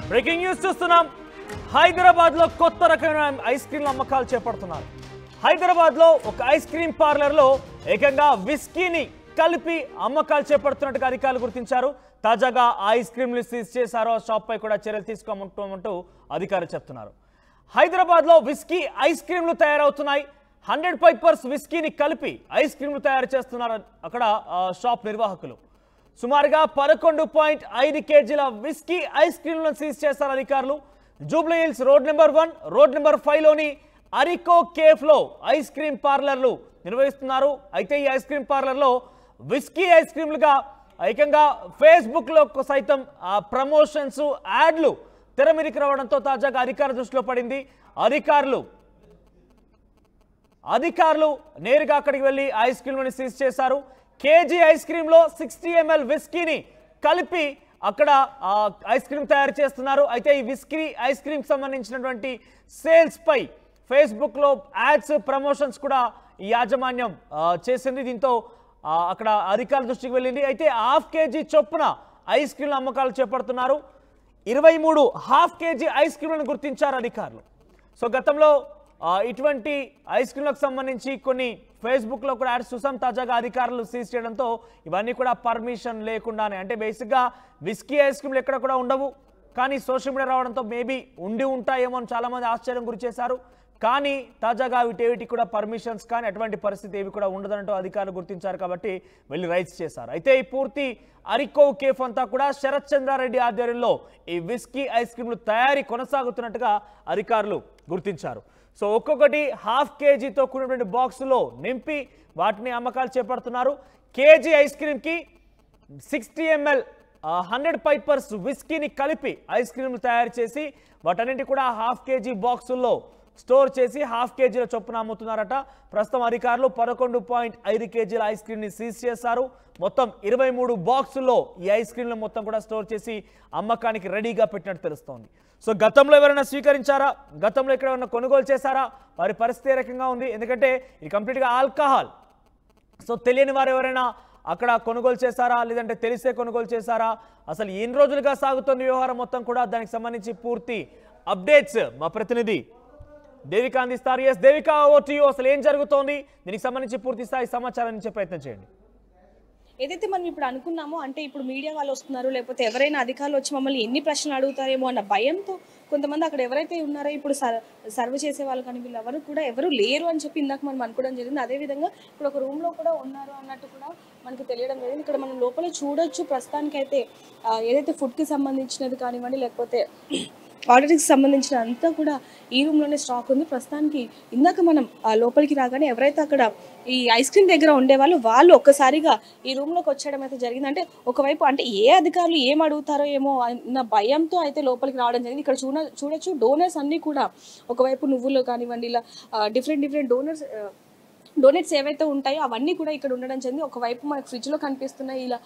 Breaking news చూస్తున్నాం. హైదరాబాద్ లో కొత్త రకమైన ఐస్ క్రీమ్ అమ్మకాలు చేపడుతున్నారు. హైదరాబాద్ లో ఒక ఐస్ క్రీమ్ పార్లర్ లో ఏకంగా విస్కీని కలిపి అమ్మకాలు చేపడుతున్నట్టుగా అధికారులు గుర్తించారు. తాజాగా ఐస్ క్రీమ్లు సీజ్ చేశారు. షాప్ పై కూడా చర్యలు తీసుకోమంటూ అధికారులు చెప్తున్నారు. హైదరాబాద్ లో విస్కీ ఐస్ క్రీమ్లు తయారవుతున్నాయి. 100% విస్కీని కలిపి ఐస్ క్రీమ్లు తయారు చేస్తున్నారు అక్కడ షాప్ నిర్వాహకులు. సుమారుగా 11.5 కేజీల విస్కీ ఐస్ క్రీమ్లను సీజ్ చేశారు అధికారులు. Jubilee Hills road number 1, road number 5లోని అరికో కేఫ్లో ఐస్ క్రీమ్ పార్లర్లు నిర్వహిస్తున్నారు. అయితే ఈ ఐస్ క్రీమ్ పార్లర్లో విస్కీ ఐస్ క్రీమ్లుగా ఏకంగా ఫేస్బుక్లో సైతం ప్రమోషన్స్ యాడ్లు తెర మీదకి రావడంతో తాజాగా అధికారుల దృష్టిలో పడింది. అధికారులు నేరుగా అక్కడికి వెళ్ళి ఐస్ క్రీమ్లను సీజ్ చేశారు. కేజీ ఐస్ క్రీమ్లో 60 ml విస్కీని కలిపి అక్కడ ఐస్ క్రీమ్ తయారు చేస్తున్నారు. అయితే ఈ విస్కీ ఐస్ క్రీమ్ సంబంధించినటువంటి సేల్స్ పై ఫేస్బుక్లో యాడ్స్ ప్రమోషన్స్ కూడా ఈ యాజమాన్యం చేసింది. దీంతో అక్కడ అధికారుల దృష్టికి వెళ్ళింది. అయితే హాఫ్ కేజీ చొప్పున ఐస్ క్రీమ్ల అమ్మకాలు చేపడుతున్నారు. 23 హాఫ్ కేజీ ఐస్ క్రీమ్లను గుర్తించారు అధికారులు. సో గతంలో ఇటువంటి ఐస్ క్రీమ్లకు సంబంధించి కొన్ని ఫేస్బుక్లో కూడా యాడ్స్ చూసాం. తాజాగా అధికారులు సీజ్ చేయడంతో ఇవన్నీ కూడా పర్మిషన్ లేకుండానే, అంటే బేసిక్గా విస్కీ ఐస్ క్రీమ్లు ఎక్కడ కూడా ఉండవు, కానీ సోషల్ మీడియా రావడంతో మేబీ ఉండి ఉంటాయేమో అని చాలామంది ఆశ్చర్యం గురి చేశారు. కానీ తాజాగా వీటికి కూడా పర్మిషన్స్ కానీ అటువంటి పరిస్థితి ఏవి కూడా ఉండదంటూ అధికారులు గుర్తించారు. కాబట్టి వెళ్ళి రైడ్స్ చేశారు. అయితే ఈ పూర్తి అరికో కేఫ్ అంతా కూడా శరత్ చంద్రారెడ్డి ఆధ్వర్యంలో ఈ విస్కీ ఐస్ క్రీమ్లు తయారీ కొనసాగుతున్నట్టుగా అధికారులు గుర్తించారు. సో ఒక్కొక్కటి హాఫ్ కేజీతో కూడినటువంటి బాక్సులో నింపి వాటిని అమ్మకాలు చేపడుతున్నారు. కేజీ ఐస్ క్రీమ్కి 60 ml 100% విస్కీని కలిపి ఐస్ క్రీమ్లు తయారు చేసి వాటన్నింటి కూడా హాఫ్ కేజీ బాక్సుల్లో స్టోర్ చేసి హాఫ్ కేజీల చొప్పున అమ్ముతున్నారట. ప్రస్తుతం అధికారులు 11.5 కేజీల ఐస్ క్రీమ్ని సీజ్ చేశారు. మొత్తం 23 బాక్సుల్లో ఈ ఐస్ క్రీమ్లు మొత్తం కూడా స్టోర్ చేసి అమ్మకానికి రెడీగా పెట్టినట్టు తెలుస్తోంది. సో గతంలో ఎవరైనా స్వీకరించారా, గతంలో ఇక్కడ ఏమైనా కొనుగోలు చేశారా, వారి పరిస్థితి ఏ రకంగా ఉంది? ఎందుకంటే ఇది కంప్లీట్గా ఆల్కహాల్. సో తెలియని వారు ఎవరైనా అక్కడ కొనుగోలు చేశారా, లేదంటే తెలిసే కొనుగోలు చేశారా, అసలు ఎన్ని రోజులుగా సాగుతున్న వ్యవహారం మొత్తం కూడా దానికి సంబంధించి పూర్తి అప్డేట్స్ మా ప్రతినిధి దేవిక అందిస్తారు. Yes Devika, over to you. అసలు ఏం జరుగుతోంది, దీనికి సంబంధించి పూర్తి స్థాయి సమాచారాన్ని ఇచ్చే ప్రయత్నం చేయండి. ఏదైతే మనం ఇప్పుడు అనుకున్నామో, అంటే ఇప్పుడు మీడియా వాళ్ళు వస్తున్నారు, లేకపోతే ఎవరైనా అధికారులు వచ్చి మమ్మల్ని ఎన్ని ప్రశ్నలు అడుగుతారేమో అన్న భయంతో కొంతమంది అక్కడ ఎవరైతే ఉన్నారో ఇప్పుడు సర్వ్ చేసే వాళ్ళు కానీ వీళ్ళు ఎవరు లేరు అని చెప్పి ఇందాక మనం అనుకోవడం జరిగింది. అదేవిధంగా ఇప్పుడు ఒక రూమ్లో కూడా ఉన్నారు అన్నట్టు కూడా మనకు తెలియడం జరిగింది. ఇక్కడ మనం లోపల చూడొచ్చు. ప్రస్తుతానికైతే ఏదైతే ఫుడ్కి సంబంధించినది కానివ్వండి, లేకపోతే ఆర్డర్కి సంబంధించిన అంతా కూడా ఈ రూమ్లోనే స్టాక్ ఉంది. ప్రస్తుతానికి ఇందాక మనం లోపలికి రాగానే ఎవరైతే అక్కడ ఈ ఐస్ క్రీమ్ దగ్గర ఉండేవాళ్ళు వాళ్ళు ఒక్కసారిగా ఈ రూమ్లోకి వచ్చేయడం అయితే జరిగింది. అంటే ఒకవైపు అంటే ఏ అధికారులు ఏం అడుగుతారో ఏమో అన్న భయంతో అయితే లోపలికి రావడం జరిగింది. ఇక్కడ చూడొచ్చు డోనర్స్ అన్నీ కూడా ఒకవైపు నువ్వులు కానివ్వండి, ఇలా డిఫరెంట్ డోనెట్స్ ఏవైతే ఉంటాయో అవన్నీ కూడా ఇక్కడ ఉండడం జరిగింది. ఒకవైపు మనకు ఫ్రిడ్జ్లో కనిపిస్తున్నాయి, ఇలా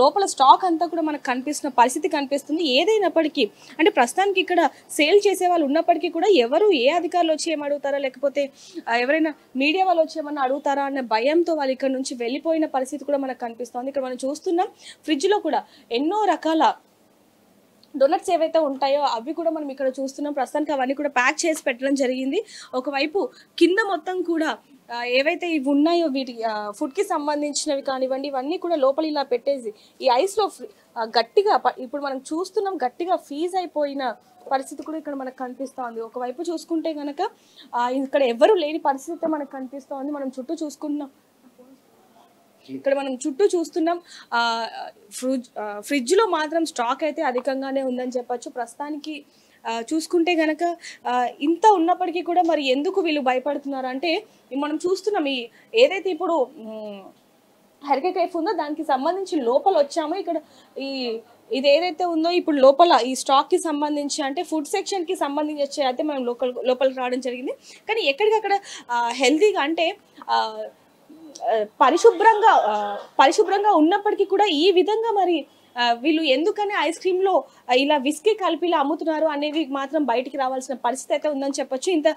లోపల స్టాక్ అంతా కూడా మనకు కనిపిస్తున్న పరిస్థితి కనిపిస్తుంది. ఏదైనప్పటికీ అంటే ప్రస్తుతానికి ఇక్కడ సేల్ చేసే వాళ్ళు ఉన్నప్పటికీ కూడా ఎవరు ఏ అధికారులు వచ్చి ఏం అడుగుతారా, లేకపోతే ఎవరైనా మీడియా వాళ్ళు వచ్చి ఏమన్నా అడుగుతారా అనే భయంతో వాళ్ళు ఇక్కడ నుంచి వెళ్ళిపోయిన పరిస్థితి కూడా మనకు కనిపిస్తుంది. ఇక్కడ మనం చూస్తున్నాం ఫ్రిడ్జ్లో కూడా ఎన్నో రకాల డోనట్స్ ఏవైతే ఉంటాయో అవి కూడా మనం ఇక్కడ చూస్తున్నాం. ప్రస్తుతానికి అవన్నీ కూడా ప్యాక్ చేసి పెట్టడం జరిగింది. ఒకవైపు కింద మొత్తం కూడా ఏవైతే ఇవి ఉన్నాయో వీటి ఫుడ్కి సంబంధించినవి కానివ్వండి ఇవన్నీ కూడా లోపల ఇలా పెట్టేసి ఈ ఐస్లో గట్టిగా ఇప్పుడు మనం చూస్తున్నాం గట్టిగా ఫీజ్ అయిపోయిన పరిస్థితి కూడా ఇక్కడ మనకు కనిపిస్తోంది. ఒకవైపు చూసుకుంటే కనుక ఇక్కడ ఎవరు లేని పరిస్థితి మనకు కనిపిస్తోంది. మనం చుట్టూ చూసుకున్నాం, ఇక్కడ మనం చుట్టూ చూస్తున్నాం. ఫ్రిడ్జ్లో మాత్రం స్టాక్ అయితే అధికంగానే ఉందని చెప్పచ్చు. ప్రస్తుతానికి చూసుకుంటే కనుక ఇంత ఉన్నప్పటికీ కూడా మరి ఎందుకు వీళ్ళు భయపడుతున్నారు అంటే మనం చూస్తున్నాం ఈ ఏదైతే ఇప్పుడు హెరికే కేఫ్ ఉందో దానికి సంబంధించి లోపల వచ్చామో ఇక్కడ ఇది ఏదైతే ఉందో ఇప్పుడు లోపల ఈ స్టాక్కి సంబంధించి అంటే ఫుడ్ సెక్షన్కి సంబంధించి అయితే మనం లోపలికి రావడం జరిగింది. కానీ ఎక్కడికక్కడ హెల్తీగా అంటే పరిశుభ్రంగా ఉన్నప్పటికీ కూడా ఈ విధంగా మరి వీళ్ళు ఎందుకని ఐస్ క్రీమ్లో ఇలా విస్కీ కలిపి ఇలా అమ్ముతున్నారు అనేది మాత్రం బయటికి రావాల్సిన పరిస్థితి అయితే ఉందని చెప్పొచ్చు. ఇంత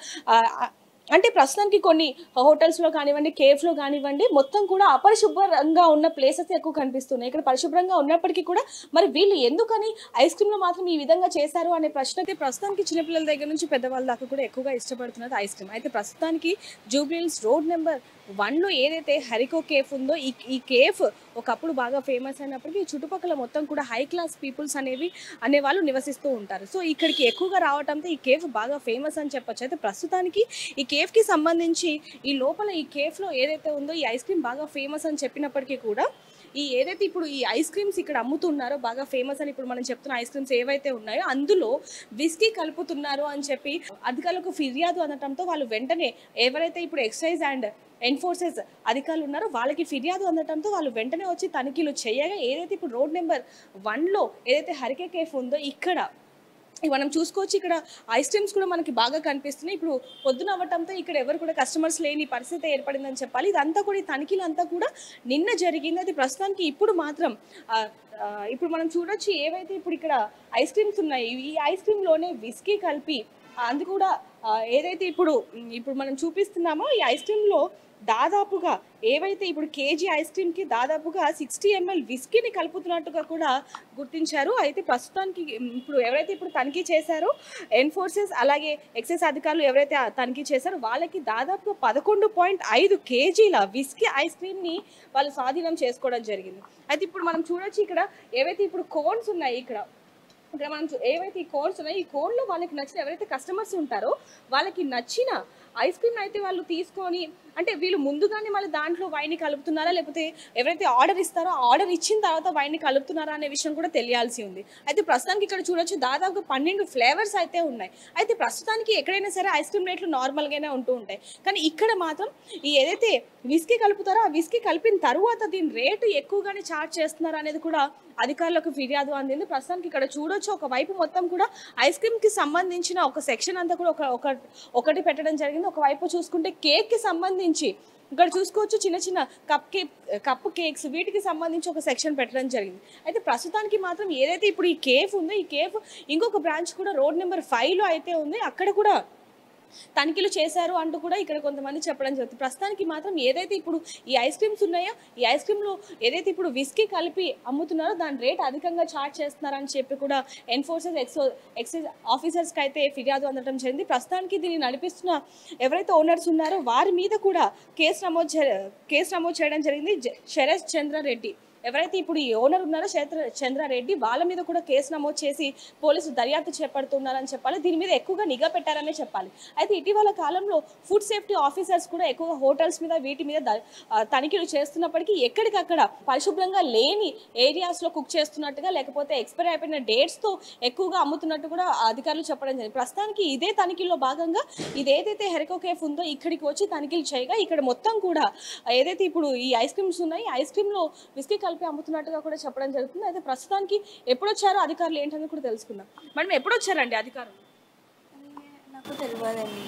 అంటే ప్రస్తుతానికి కొన్ని హోటల్స్లో కానివ్వండి, కేఫ్లో కానివ్వండి, మొత్తం కూడా అపరిశుభ్రంగా ఉన్న ప్లేసెస్ ఎక్కువ కనిపిస్తున్నాయి. ఇక్కడ పరిశుభ్రంగా ఉన్నప్పటికీ కూడా మరి వీళ్ళు ఎందుకని ఐస్ క్రీమ్లో మాత్రం ఈ విధంగా చేశారు అనే ప్రశ్నకి ప్రస్తుతానికి చిన్నపిల్లల దగ్గర నుంచి పెద్దవాళ్ళ దాకా కూడా ఎక్కువగా ఇష్టపడుతున్నది ఐస్ క్రీమ్. అయితే ప్రస్తుతానికి జూబ్లీహిల్స్ రోడ్ నెంబర్ 1లో ఏదైతే హరికో కేఫ్ ఉందో ఈ కేఫ్ ఒకప్పుడు బాగా ఫేమస్ అయినప్పటికీ ఈ చుట్టుపక్కల మొత్తం కూడా హై క్లాస్ పీపుల్స్ అనేవాళ్ళు నివసిస్తూ ఉంటారు. సో ఇక్కడికి ఎక్కువగా రావడంతో ఈ కేఫ్ బాగా ఫేమస్ అని చెప్పొచ్చు. అయితే ప్రస్తుతానికి ఈ కేఫ్కి సంబంధించి ఈ లోపల ఈ కేఫ్లో ఏదైతే ఉందో ఈ ఐస్ క్రీమ్ బాగా ఫేమస్ అని చెప్పినప్పటికీ కూడా ఏదైతే ఇప్పుడు ఈ ఐస్ క్రీమ్స్ ఇక్కడ అమ్ముతున్నారో బాగా ఫేమస్ అని ఇప్పుడు మనం చెప్తున్న ఐస్ క్రీమ్స్ ఏవైతే ఉన్నాయో అందులో విస్కీ కలుపుతున్నారు అని చెప్పి అధికారులకు ఫిర్యాదు అందటంతో వాళ్ళు వెంటనే ఎవరైతే ఇప్పుడు ఎక్సైజ్ అండ్ ఎన్ఫోర్సెస్ అధికారులు ఉన్నారో వాళ్ళకి ఫిర్యాదు అందటంతో వాళ్ళు వెంటనే వచ్చి తనిఖీలు చేయగా ఏదైతే ఇప్పుడు రోడ్ నెంబర్ 1లో ఏదైతే హరికే కేఫ్ ఉందో ఇక్కడ మనం చూసుకోవచ్చు. ఇక్కడ ఐస్ క్రీమ్స్ కూడా మనకి బాగా కనిపిస్తున్నాయి. ఇప్పుడు పొద్దున అవ్వటంతో ఇక్కడ ఎవరు కూడా కస్టమర్స్ లేని పరిస్థితి ఏర్పడిందని చెప్పాలి. ఇదంతా కూడా ఈ తనిఖీలు అంతా కూడా నిన్న జరిగింది. అది ప్రస్తుతానికి ఇప్పుడు మాత్రం ఇప్పుడు మనం చూడొచ్చు ఏవైతే ఇప్పుడు ఇక్కడ ఐస్ క్రీమ్స్ ఉన్నాయి ఈ ఐస్ క్రీమ్లోనే విస్కీ కలిపి అది కూడా ఏదైతే ఇప్పుడు మనం చూపిస్తున్నామో ఈ ఐస్ క్రీమ్లో దాదాపుగా ఏవైతే ఇప్పుడు కేజీ ఐస్ క్రీమ్కి దాదాపుగా 60 ml విస్కీని కలుపుతున్నట్టుగా కూడా గుర్తించారు. అయితే ప్రస్తుతానికి ఇప్పుడు ఎవరైతే ఇప్పుడు తనిఖీ చేశారో ఎన్ఫోర్సెస్ అలాగే ఎక్సైజ్ అధికారులు ఎవరైతే తనిఖీ చేశారో వాళ్ళకి దాదాపుగా 11.5 kgల విస్కీ ఐస్ క్రీమ్ని వాళ్ళు స్వాధీనం చేసుకోవడం జరిగింది. అయితే ఇప్పుడు మనం చూడొచ్చు ఇక్కడ ఏవైతే ఇప్పుడు కోన్స్ ఉన్నాయి ఇక్కడ మనం ఏవైతే ఈ కోన్స్ ఉన్నాయో ఈ కోన్లో వాళ్ళకి నచ్చిన ఎవరైతే కస్టమర్స్ ఉంటారో వాళ్ళకి నచ్చిన ఐస్ క్రీమ్ అయితే వాళ్ళు తీసుకొని అంటే వీళ్ళు ముందుగానే మళ్ళీ దాంట్లో వైన్ని కలుపుతున్నారా లేకపోతే ఎవరైతే ఆర్డర్ ఇస్తారో ఆర్డర్ ఇచ్చిన తర్వాత వైన్ని కలుపుతున్నారా అనే విషయం కూడా తెలియాల్సి ఉంది. అయితే ప్రస్తుతానికి ఇక్కడ చూడొచ్చు దాదాపు 12 ఫ్లేవర్స్ అయితే ఉన్నాయి. అయితే ప్రస్తుతానికి ఎక్కడైనా సరే ఐస్ క్రీమ్ రేట్లు నార్మల్గానే ఉంటూ ఉంటాయి. కానీ ఇక్కడ మాత్రం ఈ ఏదైతే విస్కీ కలుపుతారో ఆ విస్కీ కలిపిన తర్వాత దీని రేటు ఎక్కువగానే ఛార్జ్ చేస్తున్నారు అనేది కూడా అధికారులకు ఫిర్యాదు అందింది. ప్రస్తుతానికి ఇక్కడ చూడొచ్చు ఒకవైపు మొత్తం కూడా ఐస్ క్రీమ్కి సంబంధించిన ఒక సెక్షన్ అంతా కూడా ఒకటి పెట్టడం జరిగింది. ఒకవైపు చూసుకుంటే కేక్కి సంబంధించి ఇక్కడ చూసుకోవచ్చు చిన్న చిన్న కప్ కేక్స్ వీటికి సంబంధించి ఒక సెక్షన్ పెట్టడం జరిగింది. అయితే ప్రస్తుతానికి మాత్రం ఏదైతే ఇప్పుడు ఈ కేఫ్ ఉందో ఈ కేఫ్ ఇంకొక బ్రాంచ్ కూడా రోడ్ నెంబర్ 5లో అయితే ఉంది. అక్కడ కూడా తనిఖీలు చేశారు అంటూ కూడా ఇక్కడ కొంతమంది చెప్పడం జరుగుతుంది. ప్రస్తుతానికి మాత్రం ఏదైతే ఇప్పుడు ఈ ఐస్ క్రీమ్స్ ఉన్నాయో ఈ ఐస్ క్రీమ్లో ఏదైతే ఇప్పుడు విస్కీ కలిపి అమ్ముతున్నారో దాని రేట్ అధికంగా ఛార్జ్ చేస్తున్నారని చెప్పి కూడా ఎన్ఫోర్సెస్ ఎక్సైజ్ ఆఫీసర్స్కి అయితే ఫిర్యాదు అందడం జరిగింది. ప్రస్తుతానికి దీన్ని నడిపిస్తున్న ఎవరైతే ఓనర్స్ ఉన్నారో వారి మీద కూడా కేసు నమోదు చేయడం జరిగింది. శరత్ చంద్రారెడ్డి ఎవరైతే ఇప్పుడు ఈ ఓనర్ ఉన్నారో చంద్రారెడ్డి వాళ్ళ మీద కూడా కేసు నమోదు చేసి పోలీసులు దర్యాప్తు చేపడుతున్నారని చెప్పాలి. దీని మీద ఎక్కువగా నిఘా పెట్టారనే చెప్పాలి. అయితే ఇటీవల కాలంలో ఫుడ్ సేఫ్టీ ఆఫీసర్స్ కూడా ఎక్కువగా హోటల్స్ మీద వీటి మీద తనిఖీలు చేస్తున్నప్పటికీ ఎక్కడికక్కడ పరిశుభ్రంగా లేని ఏరియాస్లో కుక్ చేస్తున్నట్టుగా లేకపోతే ఎక్స్పైర్ అయిపోయిన డేట్స్తో ఎక్కువగా అమ్ముతున్నట్టు కూడా అధికారులు చెప్పడం జరిగింది. ప్రస్తుతానికి ఇదే తనిఖీల్లో భాగంగా ఇదేదైతే హెరికో కేఫ్ ఉందో ఇక్కడికి వచ్చి తనిఖీలు చేయగా ఇక్కడ మొత్తం కూడా ఏదైతే ఇప్పుడు ఈ ఐస్ క్రీమ్స్ ఉన్నాయి ఐస్ క్రీమ్లో విస్కీ కలిపి అమ్ముతున్నట్టుగా కూడా చెప్పడం జరుగుతుంది. అయితే ప్రస్తుతానికి ఎప్పుడు వచ్చారో అధికారులు ఏంటని కూడా తెలుసుకుందాం. మేడం ఎప్పుడు వచ్చారండి అధికారులు? నాకు తెలియదండి.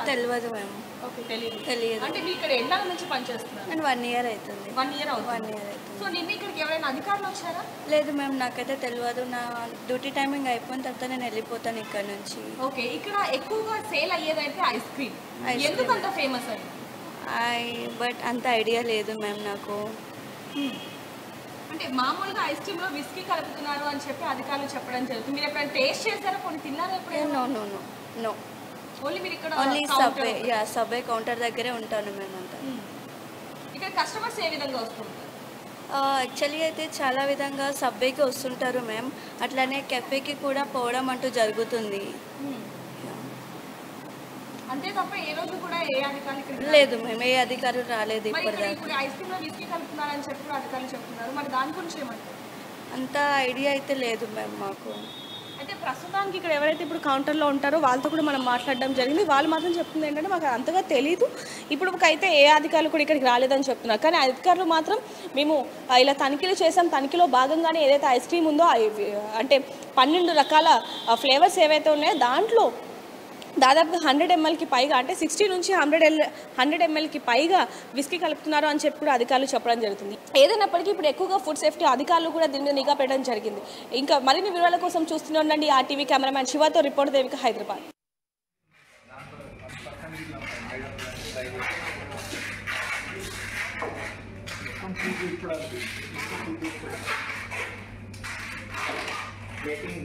తెలియదు మేము. ఓకే తెలియదు. అంటే మీరు ఇక్కడ ఎన్నాళ్ళ నుంచి పనిచేస్తున్నారు? నేను 1 year అవుతుంది. 1 year అవుతుంది. సో నిన్న ఇక్కడికి ఎవరైనా అధికారులు వచ్చారా? లేదు మ్యామ్ నాకైతే తెలియదు. నా డ్యూటీ టైమింగ్ అయిపోయిన తర్వాత నేను వెళ్ళిపోతాను ఇక్కడ నుంచి. ఓకే ఇక్కడ ఎక్కువగా సేల్ అయ్యేదైతే ఐస్ క్రీమ్. ఎందుకంత ఫేమస్ అయ్యింది? బట్ అంత ఐడియా లేదు మ్యామ్ నాకు. అంటే మామూలుగా ఐస్ క్రీమ్లో విస్కీ కలుపుతున్నారు అని చెప్పి అధికారులు చెప్పడం జరుగుతుంది. మీరు ఎప్పుడైనా టేస్ట్ చేస్తారా? కొన్ని తిన్నారా ఎప్పుడైనా? నో ఓన్లీ మీరు ఇక్కడ సబ్వే కౌంటర్ దగ్గరే ఉంటాను మేమంతా. ఇక్కడ కస్టమర్స్ ఏ విధంగా వస్తుంటారు? యాక్చువల్లీ అయితే చాలా విధంగా సబ్వేకి వస్తుంటారు మ్యామ్. అట్లానే కెఫేకి కూడా పోవడం అంటూ జరుగుతుంది. అంతే తప్ప ఏ రోజు కూడా ఏ అధికారులు లేదు మేము ఏ అధికారులు రాలేదు ఇప్పటిదాకా. ఇప్పుడు ఐస్ క్రీమ్లో విస్కీ కలుపుతున్నారని చెప్పి అధికారులు చెప్తున్నారు. మరి దాని గురించి ఏమంటారు? అంత ఐడియా అయితే లేదు మ్యామ్ మాకు. అయితే ప్రస్తుతానికి ఇక్కడ ఎవరైతే ఇప్పుడు కౌంటర్లో ఉంటారో వాళ్ళతో కూడా మనం మాట్లాడడం జరిగింది. వాళ్ళు మాత్రం చెప్తుంది ఏంటంటే మాకు అంతగా తెలియదు, ఇప్పుడు అయితే ఏ అధికారులు కూడా ఇక్కడికి రాలేదని చెప్తున్నారు. కానీ అధికారులు మాత్రం మేము ఇలా తనిఖీలు చేసాం, తనిఖీలో భాగంగానే ఏదైతే ఐస్ క్రీమ్ ఉందో అంటే 12 రకాల ఫ్లేవర్స్ ఏవైతే ఉన్నాయో దాంట్లో దాదాపుగా 100 mlకి పైగా అంటే 60 నుంచి 100 mlకి పైగా విస్కీ కలుపుతున్నారు అని చెప్పి కూడా అధికారులు చెప్పడం జరుగుతుంది. ఏదైనప్పటికీ ఇప్పుడు ఎక్కువగా ఫుడ్ సేఫ్టీ అధికారులు కూడా దీని మీద నిఘా పెట్టడం జరిగింది. ఇంకా మరిన్ని వివరాల కోసం చూస్తూనే ఉండండి. RTV కెమెరామ్యాన్ శివతో రిపోర్ట్ దేవిక, హైదరాబాద్. प्लेटिंग